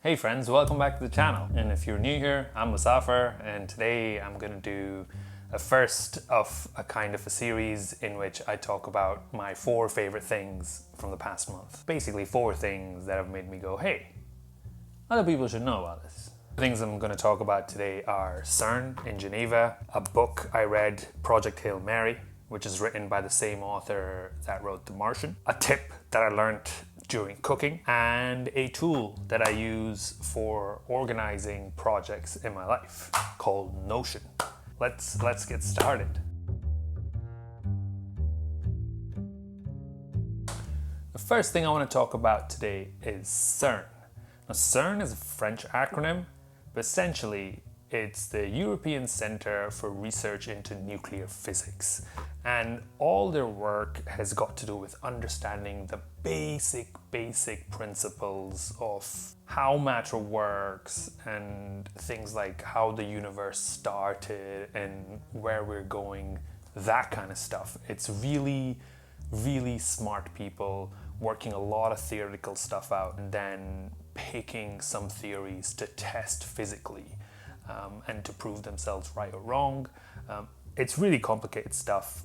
Hey friends, welcome back to the channel. And if you're new here, I'm Muzafar, and today I'm going to do a first of a kind of a series in which I talk about my 4 favorite things from the past month. Basically 4 things that have made me go, hey, other people should know about this. The things I'm going to talk about today are CERN in Geneva, a book I read, Project Hail Mary, which is written by the same author that wrote The Martian, a tip that I learned during cooking, and a tool that I use for organizing projects in my life called Notion. Let's get started. The first thing I want to talk about today is CERN. Now, CERN is a French acronym, but essentially it's the European Centre for Research into Nuclear Physics. And all their work has got to do with understanding the basic principles of how matter works and things like how the universe started and where we're going, that kind of stuff. It's really smart people working a lot of theoretical stuff out and then picking some theories to test physically and to prove themselves right or wrong. It's really complicated stuff.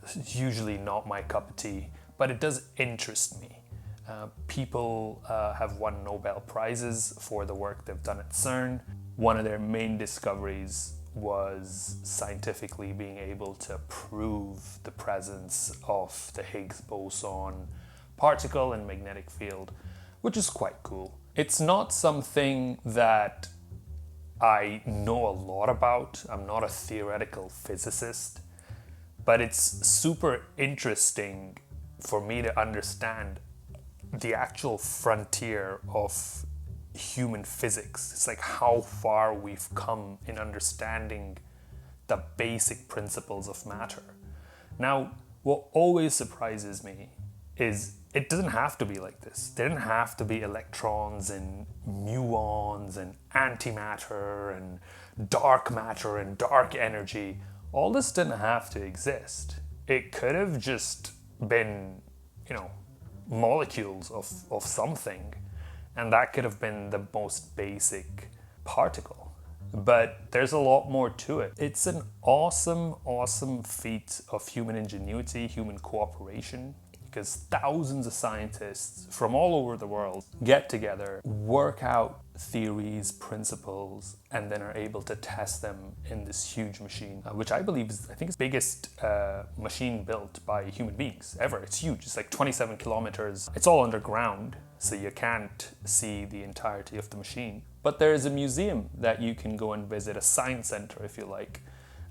It's usually not my cup of tea, but it does interest me. People have won Nobel Prizes for the work they've done at CERN. One of their main discoveries was scientifically being able to prove the presence of the Higgs boson particle and magnetic field, which is quite cool. It's not something that I know a lot about. I'm not a theoretical physicist, but it's super interesting for me to understand the actual frontier of human physics. It's like how far we've come in understanding the basic principles of matter. Now, what always surprises me is it doesn't have to be like this. There didn't have to be electrons and muons and antimatter and dark matter and dark energy. All this didn't have to exist. It could have just been, molecules of something, and that could have been the most basic particle. But there's a lot more to it. It's an awesome feat of human ingenuity, human cooperation, because thousands of scientists from all over the world get together, work out theories, principles, and then are able to test them in this huge machine, which I believe is, it's the biggest machine built by human beings ever. It's huge. It's like 27 kilometers. It's all underground, so you can't see the entirety of the machine. But there is a museum that you can go and visit, a science center if you like.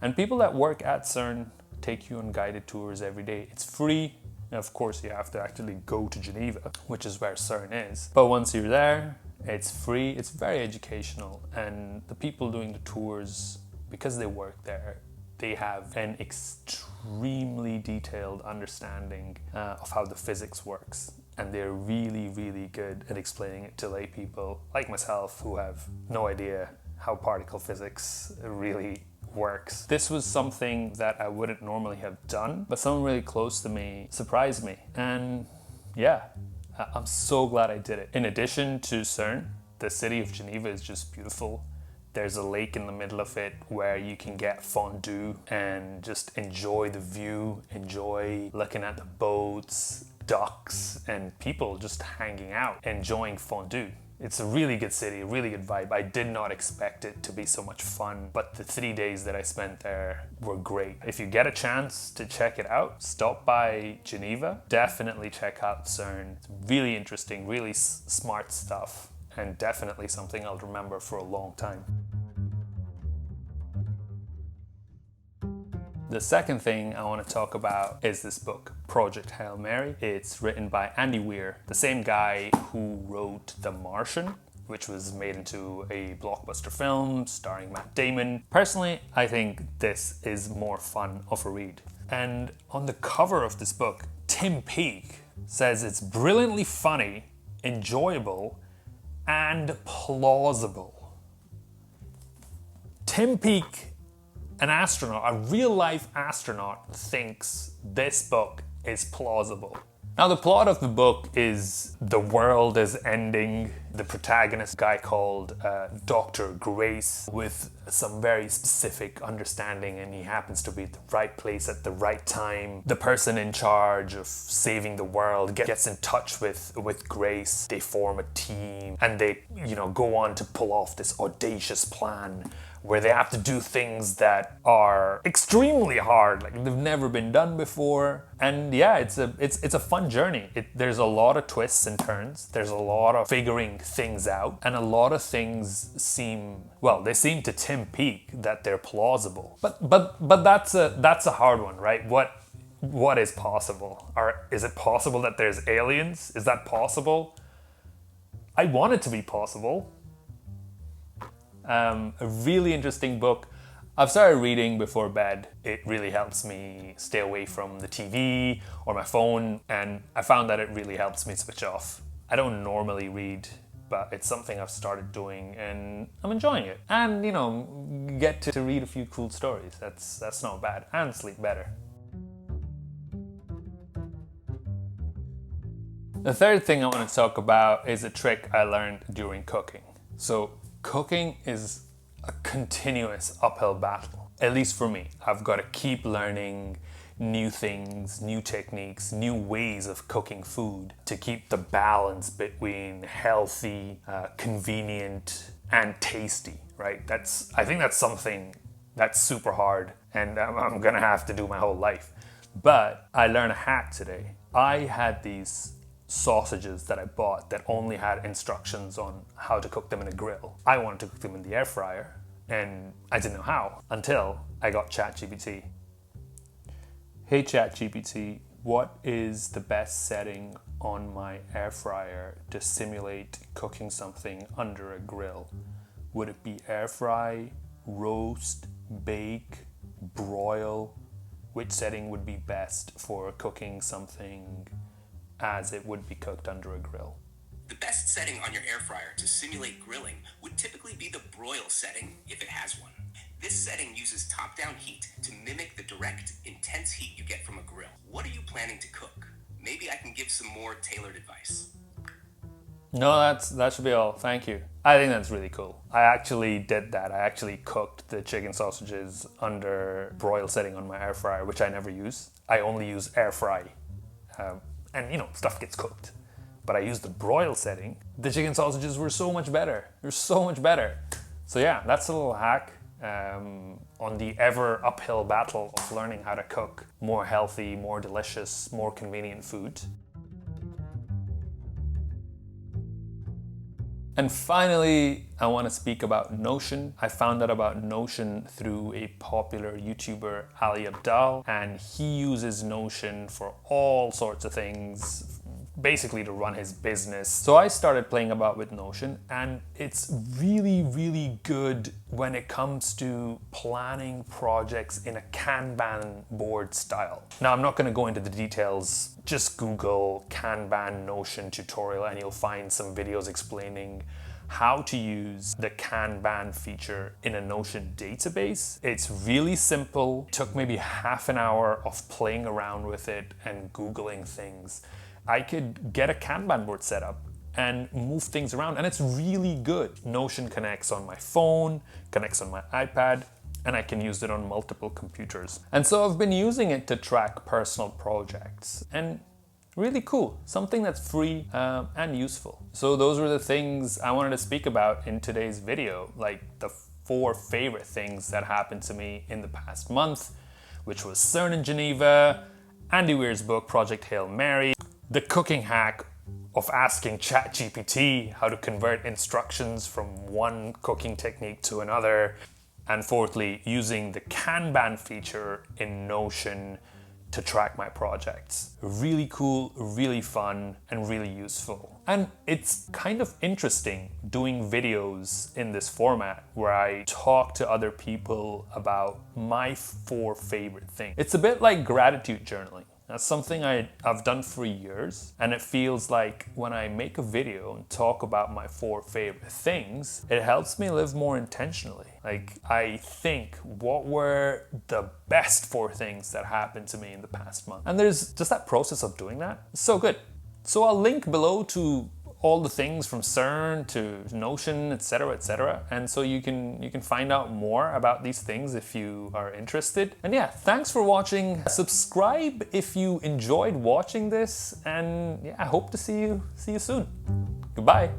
And people that work at CERN take you on guided tours every day. It's free. And of course, you have to actually go to Geneva, which is where CERN is. But once you're there, it's free, it's very educational, and the people doing the tours, because they work there, they have an extremely detailed understanding of how the physics works. And they're really good at explaining it to lay people like myself who have no idea how particle physics really works. This was something that I wouldn't normally have done, but someone really close to me surprised me. And yeah, I'm so glad I did it. In addition to CERN, the city of Geneva is just beautiful. There's a lake in the middle of it where you can get fondue and just enjoy the view, enjoy looking at the boats, ducks, and people just hanging out, enjoying fondue. It's a really good city, a really good vibe. I did not expect it to be so much fun, but the 3 days that I spent there were great. If you get a chance to check it out, stop by Geneva. Definitely check out CERN. It's really interesting, really smart stuff, and definitely something I'll remember for a long time. The second thing I want to talk about is this book, Project Hail Mary. It's written by Andy Weir, the same guy who wrote The Martian, which was made into a blockbuster film starring Matt Damon. Personally, I think this is more fun of a read. And on the cover of this book, Tim Peake says it's brilliantly funny, enjoyable, and plausible. Tim Peake, an astronaut, a real-life astronaut, thinks this book is plausible. Now, the plot of the book is the world is ending. The protagonist, guy called Dr. Grace, with some very specific understanding, and he happens to be at the right place at the right time. The person in charge of saving the world gets in touch with Grace. They form a team, and they, go on to pull off this audacious plan where they have to do things that are extremely hard, like they've never been done before. And yeah, it's a fun journey. There's a lot of twists and turns. There's a lot of figuring things out, and a lot of things seem to Tim Peake that they're plausible. But that's a hard one, right? What is possible? Is it possible that there's aliens? Is that possible? I want it to be possible. A really interesting book. I've started reading before bed. It really helps me stay away from the TV or my phone, and I found that it really helps me switch off. I don't normally read, but it's something I've started doing and I'm enjoying it. And, get to read a few cool stories. That's not bad. And sleep better. The third thing I want to talk about is a trick I learned during cooking. So, cooking is a continuous uphill battle, at least for me. I've got to keep learning new things, new techniques, new ways of cooking food to keep the balance between healthy, convenient, and tasty, right? I think that's something that's super hard, and I'm gonna have to do my whole life. But I learned a hack today. I had these sausages that I bought that only had instructions on how to cook them in a grill. I wanted to cook them in the air fryer, and I didn't know how until I got ChatGPT. Hey ChatGPT, what is the best setting on my air fryer to simulate cooking something under a grill? Would it be air fry, roast, bake, broil? Which setting would be best for cooking something as it would be cooked under a grill? The best setting on your air fryer to simulate grilling would typically be the broil setting, if it has one. This setting uses top-down heat to mimic the direct, intense heat you get from a grill. What are you planning to cook? Maybe I can give some more tailored advice. No, that should be all. Thank you. I think that's really cool. I actually did that. I actually cooked the chicken sausages under broil setting on my air fryer, which I never use. I only use air fry. And stuff gets cooked. But I used the broil setting. The chicken sausages were so much better. They're so much better. So yeah, that's a little hack on the ever uphill battle of learning how to cook more healthy, more delicious, more convenient food. And finally, I want to speak about Notion. I found out about Notion through a popular YouTuber, Ali Abdaal, and he uses Notion for all sorts of things, basically to run his business. So I started playing about with Notion, and it's really, really good when it comes to planning projects in a Kanban board style. Now, I'm not going to go into the details. Just Google Kanban Notion tutorial and you'll find some videos explaining how to use the Kanban feature in a Notion database. It's really simple. It took maybe half an hour of playing around with it and Googling things. I could get a Kanban board set up and move things around, and it's really good. Notion connects on my phone, connects on my iPad, and I can use it on multiple computers. And so I've been using it to track personal projects, and really cool, something that's free and useful. So those were the things I wanted to speak about in today's video, like the 4 favorite things that happened to me in the past month, which was CERN in Geneva, Andy Weir's book, Project Hail Mary, the cooking hack of asking ChatGPT how to convert instructions from one cooking technique to another, and fourthly, using the Kanban feature in Notion to track my projects. Really cool, really fun, and really useful. And it's kind of interesting doing videos in this format where I talk to other people about my 4 favorite things. It's a bit like gratitude journaling. That's something I've done for years, and it feels like when I make a video and talk about my 4 favorite things, it helps me live more intentionally. Like, I think, what were the best 4 things that happened to me in the past month? And there's just that process of doing that. It's so good. So I'll link below to all the things from CERN to Notion, etc., and so you can find out more about these things if you are interested. And yeah, thanks for watching. Subscribe if you enjoyed watching this, and yeah, I hope to see you soon. Goodbye.